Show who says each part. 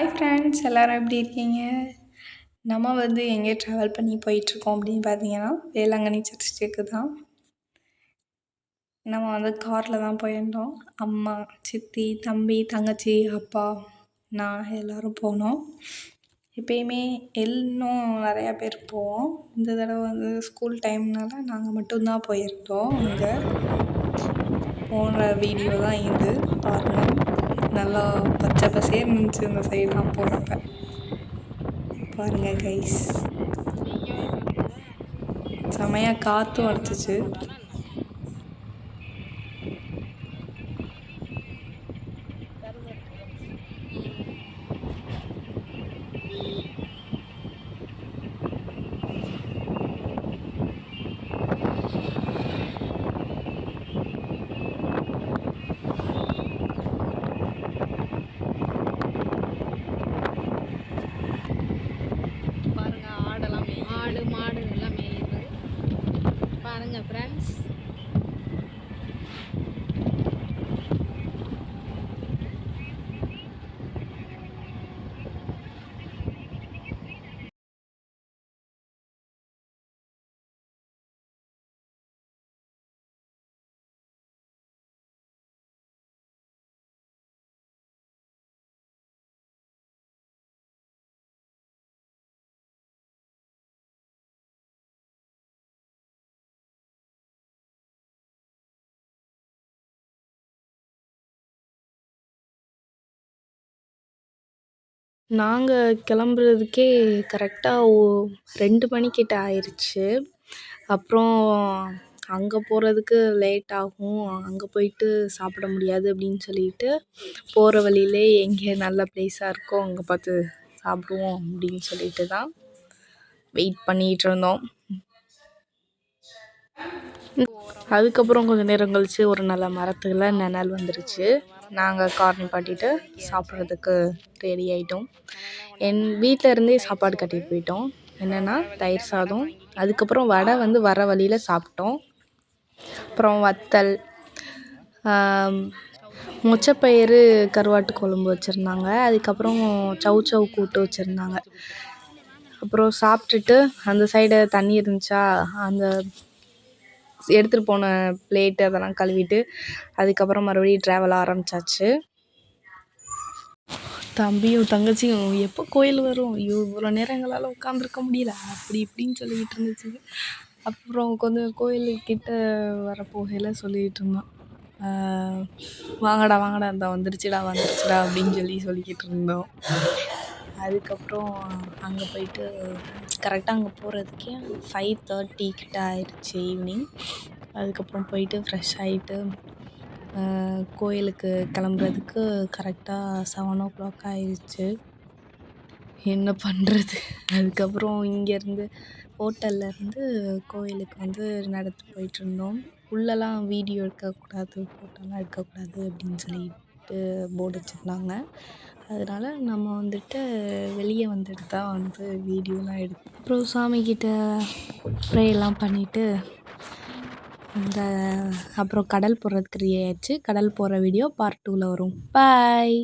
Speaker 1: Hi friends, எல்லோரும் எப்படி இருக்கீங்க? நம்ம எங்கே ட்ராவல் பண்ணி போயிட்டுருக்கோம் அப்படின்னு பார்த்தீங்கன்னா, வேளாங்கண்ணி சர்ச்சுக்கு தான். நம்ம காரில் தான் போயிருந்தோம். அம்மா, சித்தி, தம்பி, தங்கச்சி, அப்பா, நான் எல்லோரும் போனோம். எப்பயுமே இன்னும் நிறையா பேர் போவோம். இந்த தடவை ஸ்கூல் டைம்னால நாங்கள் மட்டும்தான் போயிருந்தோம். அங்கே போன வீடியோ தான் இது, பாருங்கள். நல்லா பச்சை பசேர்னு இருந்துச்சு இந்த சைடெலாம் போகிறப்ப. பாருங்கள் கைஸ், செமையாக காற்றும் அடிச்சிச்சு.
Speaker 2: மாடு எல்லாம் மேயுது பாருங்க ஃப்ரெண்ட்ஸ்.
Speaker 1: நாங்கள் கிளம்புறதுக்கே கரெக்டாக 2 மணிக்கிட்ட ஆயிடுச்சு. அப்புறம் அங்கே போகிறதுக்கு லேட் ஆகும், அங்கே போயிட்டு சாப்பிட முடியாது அப்படின்னு சொல்லிட்டு, போகிற வழியிலே எங்கே நல்ல ப்ளேஸாக இருக்கோ அங்கே பார்த்து சாப்பிடுவோம் அப்படின்னு சொல்லிட்டு தான் வெயிட் பண்ணிகிட்டு இருந்தோம். அதுக்கப்புறம் கொஞ்சம் நேரம் கழித்து ஒரு நல்ல மரத்தில் நிழல் வந்துருச்சு. நாங்கள் கார் நிப்பாட்டிட்டு சாப்பிட்றதுக்கு ரெடி ஆகிட்டோம். என் வீட்டில் இருந்தே சாப்பாடு கட்டிட்டு போயிட்டோம். என்னென்னா தயிர் சாதம், அதுக்கப்புறம் வடை வர வழியில் சாப்பிட்டோம். அப்புறம் வத்தல், மொச்சப்பயிறு கருவாட்டு குழம்பு வச்சுருந்தாங்க. அதுக்கப்புறம் சௌ கூட்டு வச்சுருந்தாங்க. அப்புறம் சாப்பிட்டுட்டு அந்த சைடு தண்ணி இருந்துச்சா, அந்த எடுத்துகிட்டு போன பிளேட்டு அதெல்லாம் கழுவிட்டு அதுக்கப்புறம் மறுபடியும் ட்ராவல் ஆரம்பித்தாச்சு. தம்பியும் தங்கச்சியும் எப்போ கோயில் வரும், ஐயோ இவ்வளோ நேரம் எங்களால் உட்காந்துருக்க முடியல அப்படி இப்படின்னு சொல்லிக்கிட்டு இருந்துச்சு. அப்புறம் கொஞ்சம் கோயிலுக்கிட்ட வரப்போகையில் சொல்லிகிட்டு இருந்தோம், வாங்கடா வாங்கடா இந்த வந்துருச்சுடா அப்படின்னு சொல்லிக்கிட்டு இருந்தோம். அதுக்கப்புறம் அங்கே போயிட்டு கரெக்டாக அங்கே போகிறதுக்கே 5:30 கிட்ட ஆயிடுச்சு ஈவினிங். அதுக்கப்புறம் போயிட்டு ஃப்ரெஷ் ஆகிட்டு கோயிலுக்கு கிளம்புறதுக்கு கரெக்டாக 7 ஆயிடுச்சு. என்ன பண்ணுறது? அதுக்கப்புறம் இங்கேருந்து ஹோட்டல்லேருந்து கோயிலுக்கு நடந்து போயிட்டுருந்தோம். உள்ளெல்லாம் வீடியோ எடுக்கக்கூடாது, ஃபோட்டோலாம் எடுக்கக்கூடாது அப்படின்னு சொல்லிட்டு போர்டு வச்சுருந்தாங்க. அதனால் நம்ம வெளியே வந்துட்டு தான் வீடியோலாம் எடுத்தோம். அப்புறம் சாமிக்கிட்ட ப்ரேயெல்லாம் பண்ணிவிட்டு அப்புறம் கடல் போகிறதுக்கு ரெடி ஆயிடுச்சு. கடல் போகிற வீடியோ பார்ட் 2ல் வரும். பாய்.